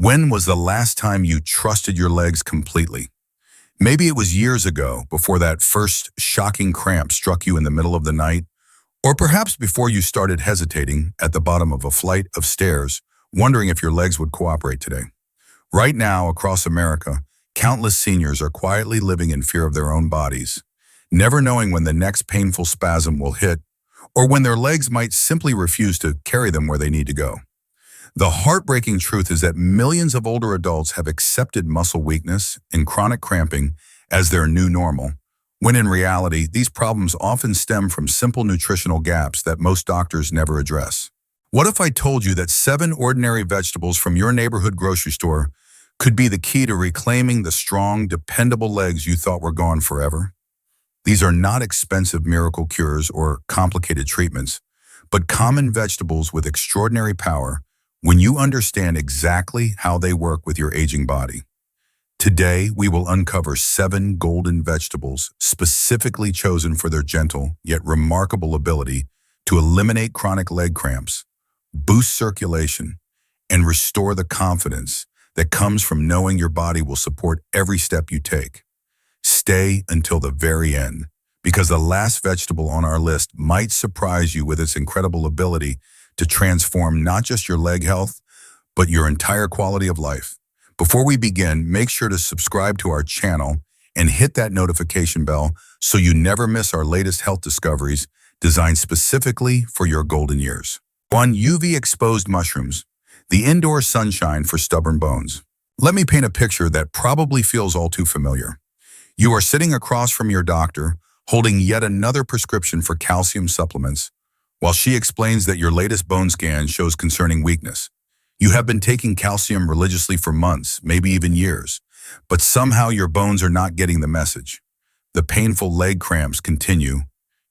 When was the last time you trusted your legs completely? Maybe it was years ago, before that first shocking cramp struck you in the middle of the night, or perhaps before you started hesitating at the bottom of a flight of stairs, wondering if your legs would cooperate today. Right now, across America, countless seniors are quietly living in fear of their own bodies, never knowing when the next painful spasm will hit, or when their legs might simply refuse to carry them where they need to go. The heartbreaking truth is that millions of older adults have accepted muscle weakness and chronic cramping as their new normal, when in reality, these problems often stem from simple nutritional gaps that most doctors never address. What if I told you that 7 ordinary vegetables from your neighborhood grocery store could be the key to reclaiming the strong, dependable legs you thought were gone forever? These are not expensive miracle cures or complicated treatments, but common vegetables with extraordinary power when you understand exactly how they work with your aging body. Today, we will uncover 7 golden vegetables specifically chosen for their gentle yet remarkable ability to eliminate chronic leg cramps, boost circulation, and restore the confidence that comes from knowing your body will support every step you take. Stay until the very end, because the last vegetable on our list might surprise you with its incredible ability to transform not just your leg health, but your entire quality of life. Before we begin, make sure to subscribe to our channel and hit that notification bell so you never miss our latest health discoveries designed specifically for your golden years. 1. UV-exposed mushrooms, the indoor sunshine for stubborn bones. Let me paint a picture that probably feels all too familiar. You are sitting across from your doctor, holding yet another prescription for calcium supplements, while she explains that your latest bone scan shows concerning weakness. You have been taking calcium religiously for months, maybe even years, but somehow your bones are not getting the message. The painful leg cramps continue,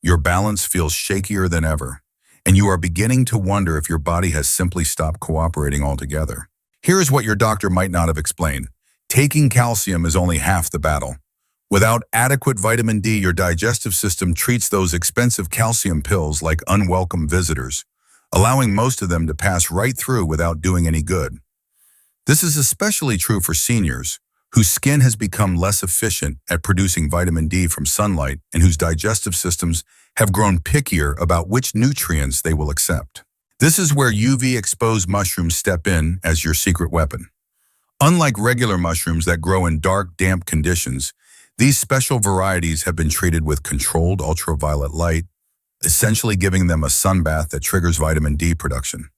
your balance feels shakier than ever, and you are beginning to wonder if your body has simply stopped cooperating altogether. Here is what your doctor might not have explained. Taking calcium is only half the battle. Without adequate vitamin D, your digestive system treats those expensive calcium pills like unwelcome visitors, allowing most of them to pass right through without doing any good. This is especially true for seniors, whose skin has become less efficient at producing vitamin D from sunlight and whose digestive systems have grown pickier about which nutrients they will accept. This is where UV-exposed mushrooms step in as your secret weapon. Unlike regular mushrooms that grow in dark, damp conditions, these special varieties have been treated with controlled ultraviolet light, essentially giving them a sunbath that triggers vitamin D production.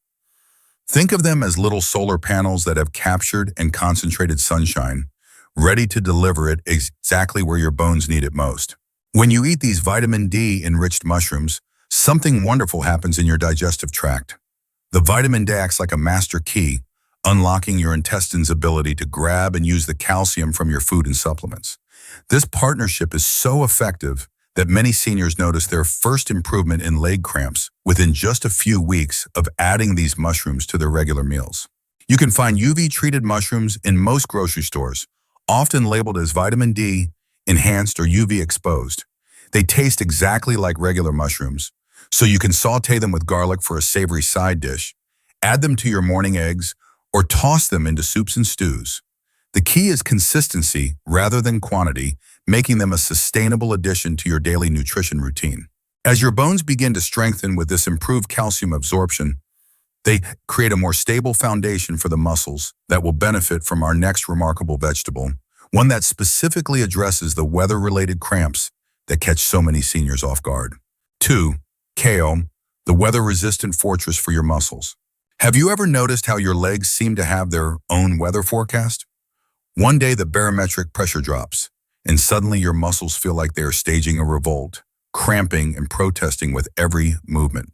Think of them as little solar panels that have captured and concentrated sunshine, ready to deliver it exactly where your bones need it most. When you eat these vitamin D-enriched mushrooms, something wonderful happens in your digestive tract. The vitamin D acts like a master key, unlocking your intestine's ability to grab and use the calcium from your food and supplements. This partnership is so effective that many seniors notice their first improvement in leg cramps within just a few weeks of adding these mushrooms to their regular meals. You can find UV-treated mushrooms in most grocery stores, often labeled as vitamin D, enhanced, or UV-exposed. They taste exactly like regular mushrooms, so you can saute them with garlic for a savory side dish, add them to your morning eggs, or toss them into soups and stews. The key is consistency rather than quantity, making them a sustainable addition to your daily nutrition routine. As your bones begin to strengthen with this improved calcium absorption, they create a more stable foundation for the muscles that will benefit from our next remarkable vegetable, one that specifically addresses the weather-related cramps that catch so many seniors off guard. 2. Kale, the weather-resistant fortress for your muscles. Have you ever noticed how your legs seem to have their own weather forecast? One day the barometric pressure drops, and suddenly your muscles feel like they are staging a revolt, cramping and protesting with every movement.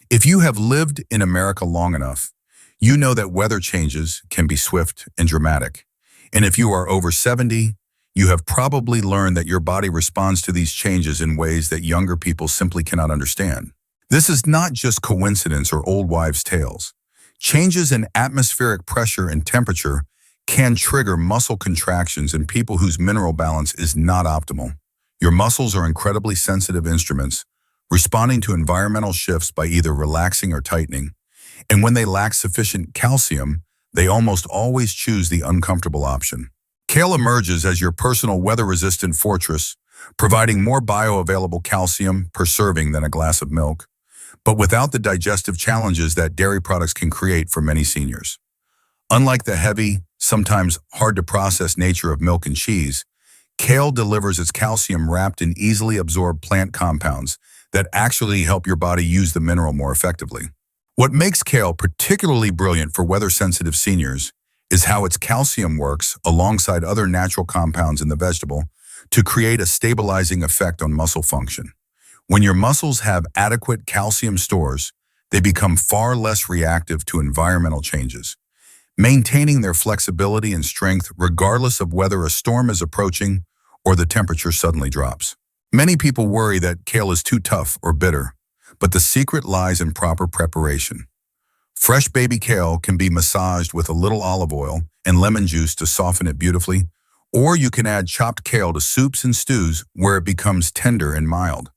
If you have lived in America long enough, you know that weather changes can be swift and dramatic. And if you are over 70, you have probably learned that your body responds to these changes in ways that younger people simply cannot understand. This is not just coincidence or old wives' tales. Changes in atmospheric pressure and temperature can trigger muscle contractions in people whose mineral balance is not optimal. Your muscles are incredibly sensitive instruments, responding to environmental shifts by either relaxing or tightening. And when they lack sufficient calcium, they almost always choose the uncomfortable option. Kale emerges as your personal weather-resistant fortress, providing more bioavailable calcium per serving than a glass of milk, but without the digestive challenges that dairy products can create for many seniors. Unlike the heavy, sometimes hard-to-process nature of milk and cheese, kale delivers its calcium wrapped in easily absorbed plant compounds that actually help your body use the mineral more effectively. What makes kale particularly brilliant for weather-sensitive seniors is how its calcium works alongside other natural compounds in the vegetable to create a stabilizing effect on muscle function. When your muscles have adequate calcium stores, they become far less reactive to environmental changes, maintaining their flexibility and strength regardless of whether a storm is approaching or the temperature suddenly drops. Many people worry that kale is too tough or bitter, but the secret lies in proper preparation. Fresh baby kale can be massaged with a little olive oil and lemon juice to soften it beautifully, or you can add chopped kale to soups and stews where it becomes tender and mild.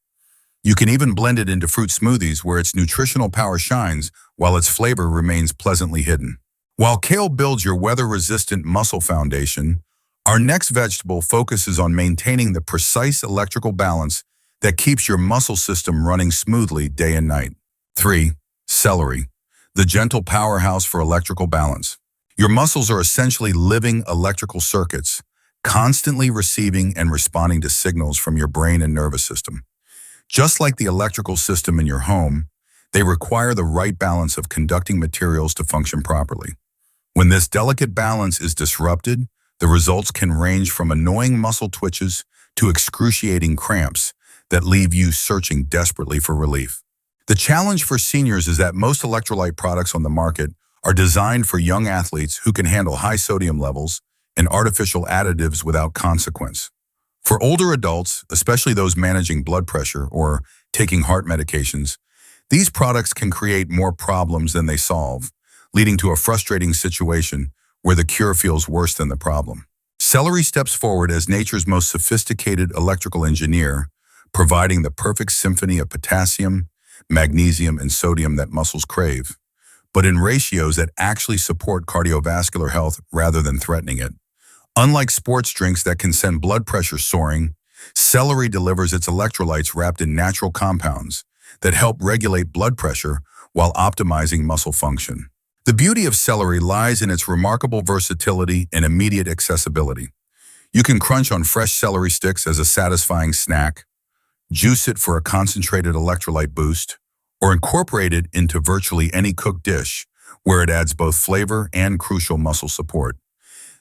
You can even blend it into fruit smoothies where its nutritional power shines while its flavor remains pleasantly hidden. While kale builds your weather-resistant muscle foundation, our next vegetable focuses on maintaining the precise electrical balance that keeps your muscle system running smoothly day and night. 3. Celery, the gentle powerhouse for electrical balance. Your muscles are essentially living electrical circuits, constantly receiving and responding to signals from your brain and nervous system. Just like the electrical system in your home, they require the right balance of conducting materials to function properly. When this delicate balance is disrupted, the results can range from annoying muscle twitches to excruciating cramps that leave you searching desperately for relief. The challenge for seniors is that most electrolyte products on the market are designed for young athletes who can handle high sodium levels and artificial additives without consequence. For older adults, especially those managing blood pressure or taking heart medications, these products can create more problems than they solve, leading to a frustrating situation where the cure feels worse than the problem. Celery steps forward as nature's most sophisticated electrical engineer, providing the perfect symphony of potassium, magnesium, and sodium that muscles crave, but in ratios that actually support cardiovascular health rather than threatening it. Unlike sports drinks that can send blood pressure soaring, celery delivers its electrolytes wrapped in natural compounds that help regulate blood pressure while optimizing muscle function. The beauty of celery lies in its remarkable versatility and immediate accessibility. You can crunch on fresh celery sticks as a satisfying snack, juice it for a concentrated electrolyte boost, or incorporate it into virtually any cooked dish where it adds both flavor and crucial muscle support.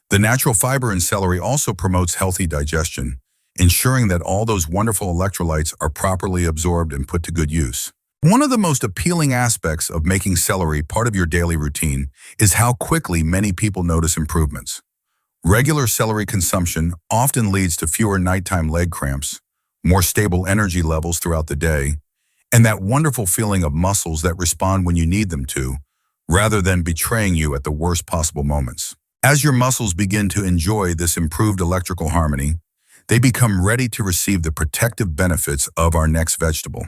The natural fiber in celery also promotes healthy digestion, ensuring that all those wonderful electrolytes are properly absorbed and put to good use. One of the most appealing aspects of making celery part of your daily routine is how quickly many people notice improvements. Regular celery consumption often leads to fewer nighttime leg cramps, more stable energy levels throughout the day, and that wonderful feeling of muscles that respond when you need them to, rather than betraying you at the worst possible moments. As your muscles begin to enjoy this improved electrical harmony, they become ready to receive the protective benefits of our next vegetable,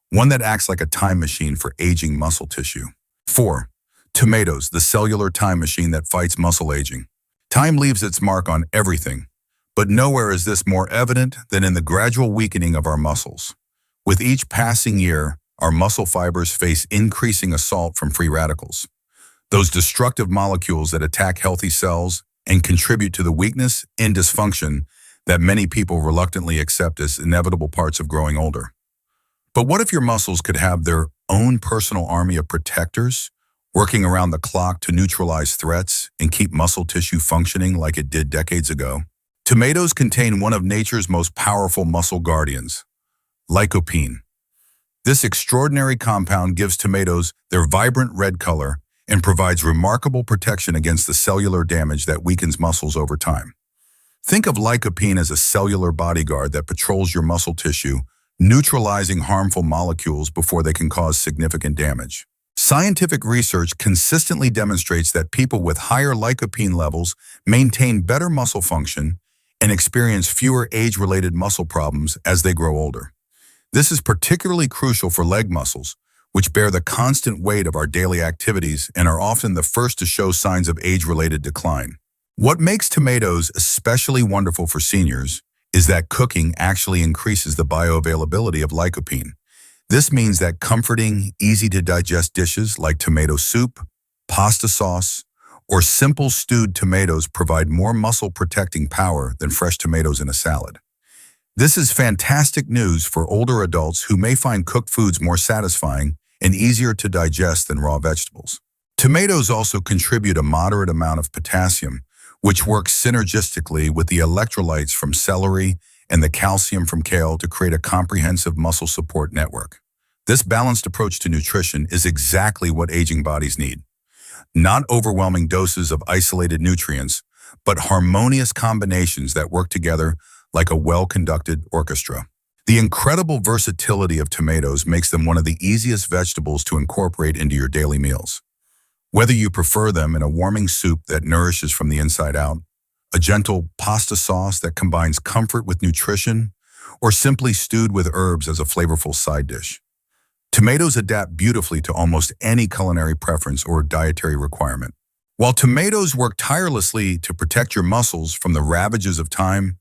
one that acts like a time machine for aging muscle tissue. 4. Tomatoes, the cellular time machine that fights muscle aging. Time leaves its mark on everything, but nowhere is this more evident than in the gradual weakening of our muscles. With each passing year, our muscle fibers face increasing assault from free radicals, those destructive molecules that attack healthy cells and contribute to the weakness and dysfunction that many people reluctantly accept as inevitable parts of growing older. But what if your muscles could have their own personal army of protectors, working around the clock to neutralize threats and keep muscle tissue functioning like it did decades ago? Tomatoes contain one of nature's most powerful muscle guardians, lycopene. This extraordinary compound gives tomatoes their vibrant red color and provides remarkable protection against the cellular damage that weakens muscles over time. Think of lycopene as a cellular bodyguard that patrols your muscle tissue, neutralizing harmful molecules before they can cause significant damage. Scientific research consistently demonstrates that people with higher lycopene levels maintain better muscle function and experience fewer age-related muscle problems as they grow older. This is particularly crucial for leg muscles, which bear the constant weight of our daily activities and are often the first to show signs of age-related decline. What makes tomatoes especially wonderful for seniors is that cooking actually increases the bioavailability of lycopene. This means that comforting, easy-to-digest dishes like tomato soup, pasta sauce, or simple stewed tomatoes provide more muscle-protecting power than fresh tomatoes in a salad. This is fantastic news for older adults who may find cooked foods more satisfying and easier to digest than raw vegetables. Tomatoes also contribute a moderate amount of potassium, which works synergistically with the electrolytes from celery and the calcium from kale to create a comprehensive muscle support network. This balanced approach to nutrition is exactly what aging bodies need. Not overwhelming doses of isolated nutrients, but harmonious combinations that work together like a well-conducted orchestra. The incredible versatility of tomatoes makes them one of the easiest vegetables to incorporate into your daily meals. Whether you prefer them in a warming soup that nourishes from the inside out, a gentle pasta sauce that combines comfort with nutrition, or simply stewed with herbs as a flavorful side dish, tomatoes adapt beautifully to almost any culinary preference or dietary requirement. While tomatoes work tirelessly to protect your muscles from the ravages of time,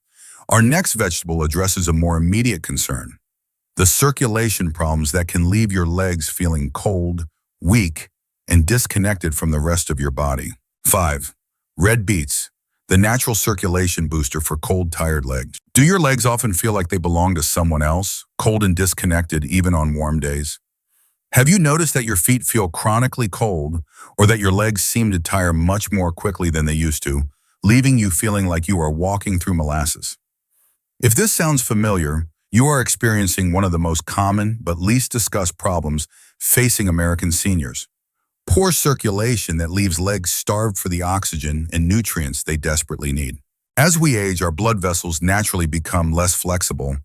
our next vegetable addresses a more immediate concern: the circulation problems that can leave your legs feeling cold, weak, and disconnected from the rest of your body. 5. Red beets, the natural circulation booster for cold, tired legs. Do your legs often feel like they belong to someone else, cold and disconnected even on warm days? Have you noticed that your feet feel chronically cold, or that your legs seem to tire much more quickly than they used to, leaving you feeling like you are walking through molasses? If this sounds familiar, you are experiencing one of the most common but least discussed problems facing American seniors: poor circulation that leaves legs starved for the oxygen and nutrients they desperately need. As we age, our blood vessels naturally become less flexible,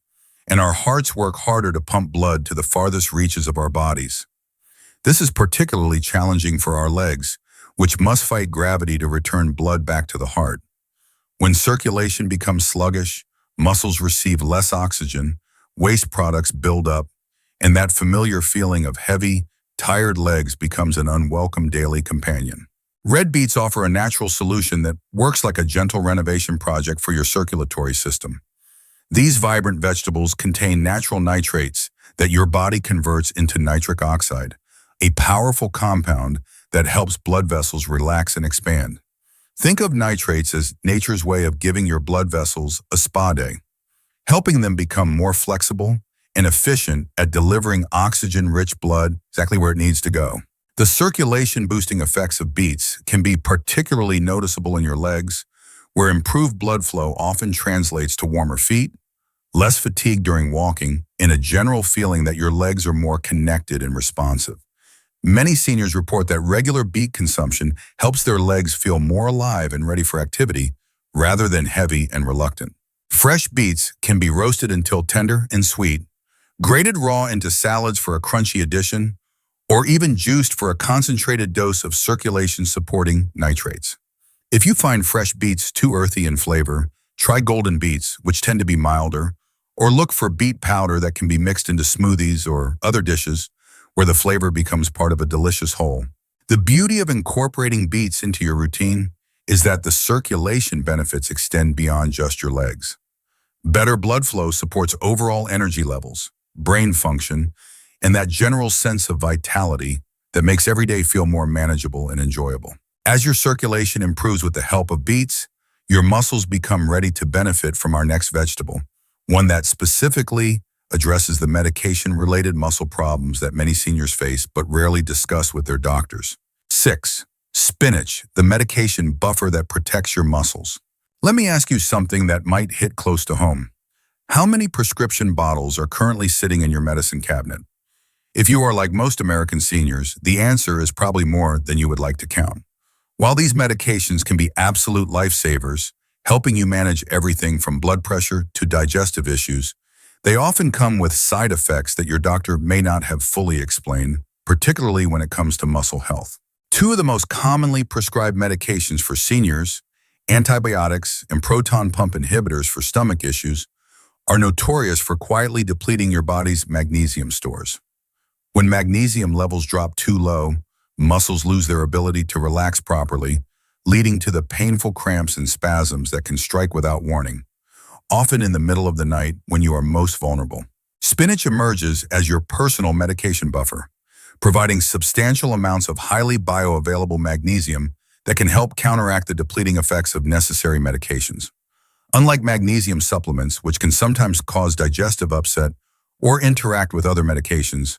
and our hearts work harder to pump blood to the farthest reaches of our bodies. This is particularly challenging for our legs, which must fight gravity to return blood back to the heart. When circulation becomes sluggish, muscles receive less oxygen, waste products build up, and that familiar feeling of heavy, tired legs becomes an unwelcome daily companion. Red beets offer a natural solution that works like a gentle renovation project for your circulatory system. These vibrant vegetables contain natural nitrates that your body converts into nitric oxide, a powerful compound that helps blood vessels relax and expand. Think of nitrates as nature's way of giving your blood vessels a spa day, helping them become more flexible and efficient at delivering oxygen-rich blood exactly where it needs to go. The circulation-boosting effects of beets can be particularly noticeable in your legs, where improved blood flow often translates to warmer feet, less fatigue during walking, and a general feeling that your legs are more connected and responsive. Many seniors report that regular beet consumption helps their legs feel more alive and ready for activity, rather than heavy and reluctant. Fresh beets can be roasted until tender and sweet, grated raw into salads for a crunchy addition, or even juiced for a concentrated dose of circulation-supporting nitrates. If you find fresh beets too earthy in flavor, try golden beets, which tend to be milder, or look for beet powder that can be mixed into smoothies or other dishes where the flavor becomes part of a delicious whole. The beauty of incorporating beets into your routine is that the circulation benefits extend beyond just your legs. Better blood flow supports overall energy levels, brain function, and that general sense of vitality that makes every day feel more manageable and enjoyable. As your circulation improves with the help of beets, your muscles become ready to benefit from our next vegetable, one that specifically addresses the medication-related muscle problems that many seniors face but rarely discuss with their doctors. 6. Spinach, the medication buffer that protects your muscles. Let me ask you something that might hit close to home. How many prescription bottles are currently sitting in your medicine cabinet? If you are like most American seniors, the answer is probably more than you would like to count. While these medications can be absolute lifesavers, helping you manage everything from blood pressure to digestive issues, they often come with side effects that your doctor may not have fully explained, particularly when it comes to muscle health. Two of the most commonly prescribed medications for seniors, antibiotics and proton pump inhibitors for stomach issues, are notorious for quietly depleting your body's magnesium stores. When magnesium levels drop too low, muscles lose their ability to relax properly, leading to the painful cramps and spasms that can strike without warning, often in the middle of the night when you are most vulnerable. Spinach emerges as your personal medication buffer, providing substantial amounts of highly bioavailable magnesium that can help counteract the depleting effects of necessary medications. Unlike magnesium supplements, which can sometimes cause digestive upset or interact with other medications,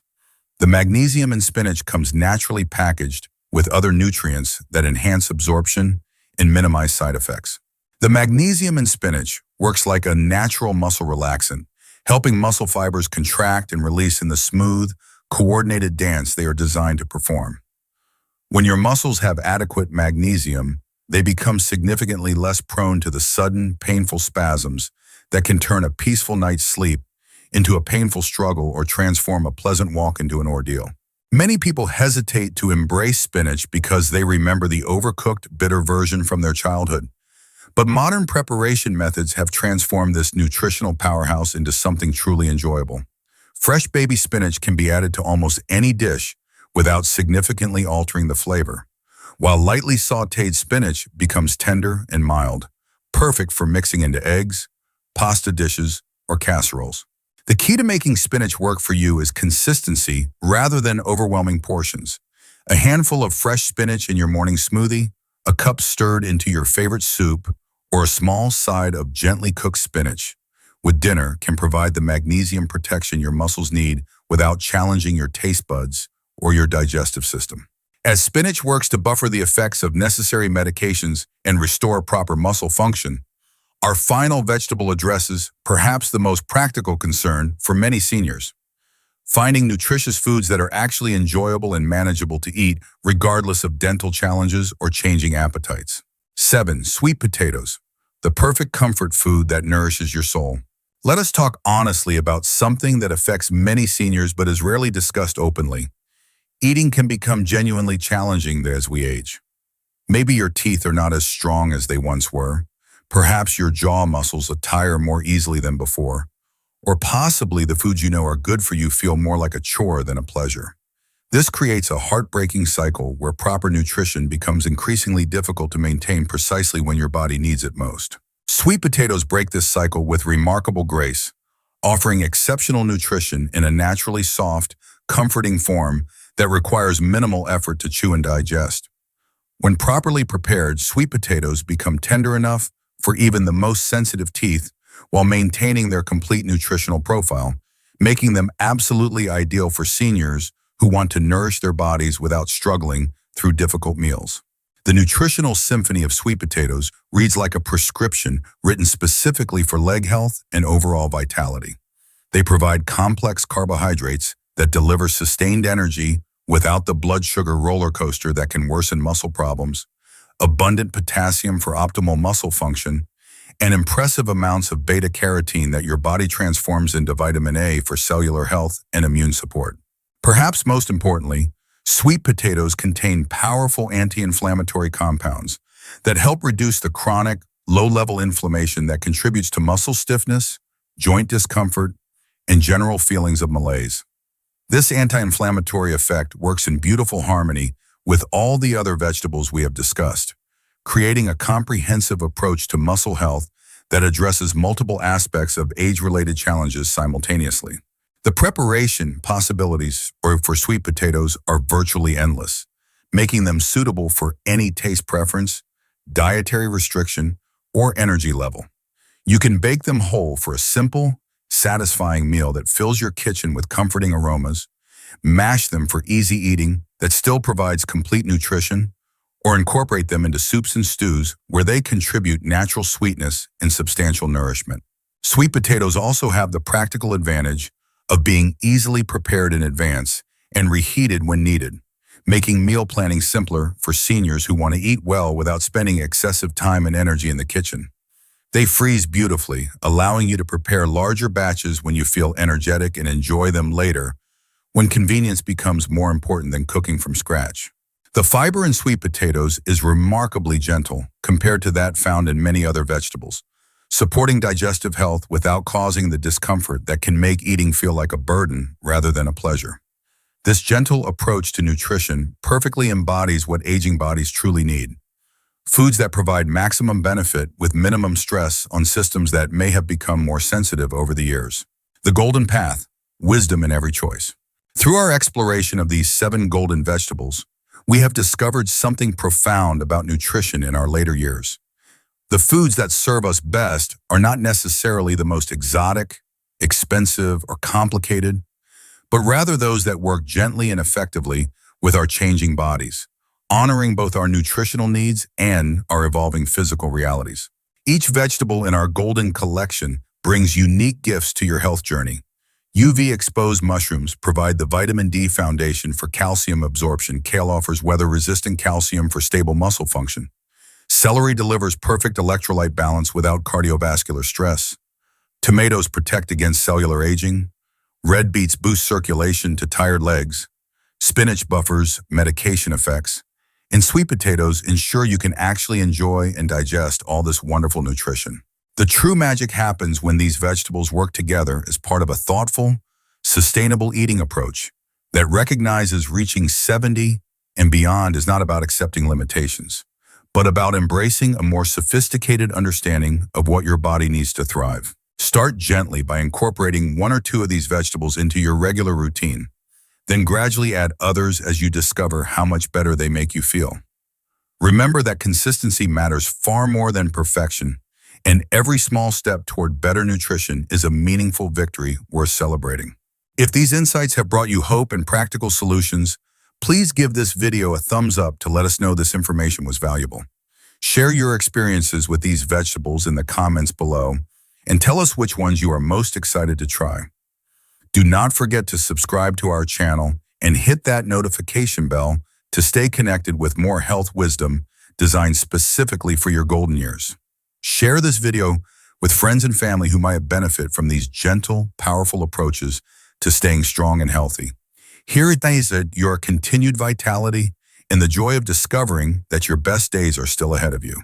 the magnesium in spinach comes naturally packaged with other nutrients that enhance absorption and minimize side effects. The magnesium in spinach works like a natural muscle relaxant, helping muscle fibers contract and release in the smooth, coordinated dance they are designed to perform. When your muscles have adequate magnesium, they become significantly less prone to the sudden, painful spasms that can turn a peaceful night's sleep into a painful struggle or transform a pleasant walk into an ordeal. Many people hesitate to embrace spinach because they remember the overcooked, bitter version from their childhood. But modern preparation methods have transformed this nutritional powerhouse into something truly enjoyable. Fresh baby spinach can be added to almost any dish without significantly altering the flavor, while lightly sautéed spinach becomes tender and mild, perfect for mixing into eggs, pasta dishes, or casseroles. The key to making spinach work for you is consistency rather than overwhelming portions. A handful of fresh spinach in your morning smoothie, a cup stirred into your favorite soup, or a small side of gently cooked spinach with dinner can provide the magnesium protection your muscles need without challenging your taste buds or your digestive system. As spinach works to buffer the effects of necessary medications and restore proper muscle function, our final vegetable addresses perhaps the most practical concern for many seniors: finding nutritious foods that are actually enjoyable and manageable to eat regardless of dental challenges or changing appetites. 7. Sweet potatoes, the perfect comfort food that nourishes your soul. Let us talk honestly about something that affects many seniors but is rarely discussed openly. Eating can become genuinely challenging as we age. Maybe your teeth are not as strong as they once were. Perhaps your jaw muscles tire more easily than before. Or possibly the foods you know are good for you feel more like a chore than a pleasure. This creates a heartbreaking cycle where proper nutrition becomes increasingly difficult to maintain precisely when your body needs it most. Sweet potatoes break this cycle with remarkable grace, offering exceptional nutrition in a naturally soft, comforting form that requires minimal effort to chew and digest. When properly prepared, sweet potatoes become tender enough for even the most sensitive teeth while maintaining their complete nutritional profile, making them absolutely ideal for seniors who want to nourish their bodies without struggling through difficult meals. The nutritional symphony of sweet potatoes reads like a prescription written specifically for leg health and overall vitality. They provide complex carbohydrates that deliver sustained energy without the blood sugar roller coaster that can worsen muscle problems, abundant potassium for optimal muscle function, and impressive amounts of beta-carotene that your body transforms into vitamin A for cellular health and immune support. Perhaps most importantly, sweet potatoes contain powerful anti-inflammatory compounds that help reduce the chronic, low-level inflammation that contributes to muscle stiffness, joint discomfort, and general feelings of malaise. This anti-inflammatory effect works in beautiful harmony with all the other vegetables we have discussed, creating a comprehensive approach to muscle health that addresses multiple aspects of age-related challenges simultaneously. The preparation possibilities for sweet potatoes are virtually endless, making them suitable for any taste preference, dietary restriction, or energy level. You can bake them whole for a simple, satisfying meal that fills your kitchen with comforting aromas, mash them for easy eating that still provides complete nutrition, or incorporate them into soups and stews where they contribute natural sweetness and substantial nourishment. Sweet potatoes also have the practical advantage of being easily prepared in advance and reheated when needed, making meal planning simpler for seniors who want to eat well without spending excessive time and energy in the kitchen. They freeze beautifully, allowing you to prepare larger batches when you feel energetic and enjoy them later when convenience becomes more important than cooking from scratch. The fiber in sweet potatoes is remarkably gentle compared to that found in many other vegetables, supporting digestive health without causing the discomfort that can make eating feel like a burden rather than a pleasure. This gentle approach to nutrition perfectly embodies what aging bodies truly need. Foods that provide maximum benefit with minimum stress on systems that may have become more sensitive over the years. The golden path, wisdom in every choice. Through our exploration of these 7 golden vegetables, we have discovered something profound about nutrition in our later years. The foods that serve us best are not necessarily the most exotic, expensive, or complicated, but rather those that work gently and effectively with our changing bodies, honoring both our nutritional needs and our evolving physical realities. Each vegetable in our golden collection brings unique gifts to your health journey. UV-exposed mushrooms provide the vitamin D foundation for calcium absorption. Kale offers weather-resistant calcium for stable muscle function. Celery delivers perfect electrolyte balance without cardiovascular stress. Tomatoes protect against cellular aging. Red beets boost circulation to tired legs. Spinach buffers medication effects. And sweet potatoes ensure you can actually enjoy and digest all this wonderful nutrition. The true magic happens when these vegetables work together as part of a thoughtful, sustainable eating approach that recognizes reaching 70 and beyond is not about accepting limitations, but about embracing a more sophisticated understanding of what your body needs to thrive. Start gently by incorporating 1 or 2 of these vegetables into your regular routine, then gradually add others as you discover how much better they make you feel. Remember that consistency matters far more than perfection, and every small step toward better nutrition is a meaningful victory worth celebrating. If these insights have brought you hope and practical solutions, please give this video a thumbs up to let us know this information was valuable. Share your experiences with these vegetables in the comments below, and tell us which ones you are most excited to try. Do not forget to subscribe to our channel and hit that notification bell to stay connected with more health wisdom designed specifically for your golden years. Share this video with friends and family who might benefit from these gentle, powerful approaches to staying strong and healthy. Here it is your continued vitality and the joy of discovering that your best days are still ahead of you.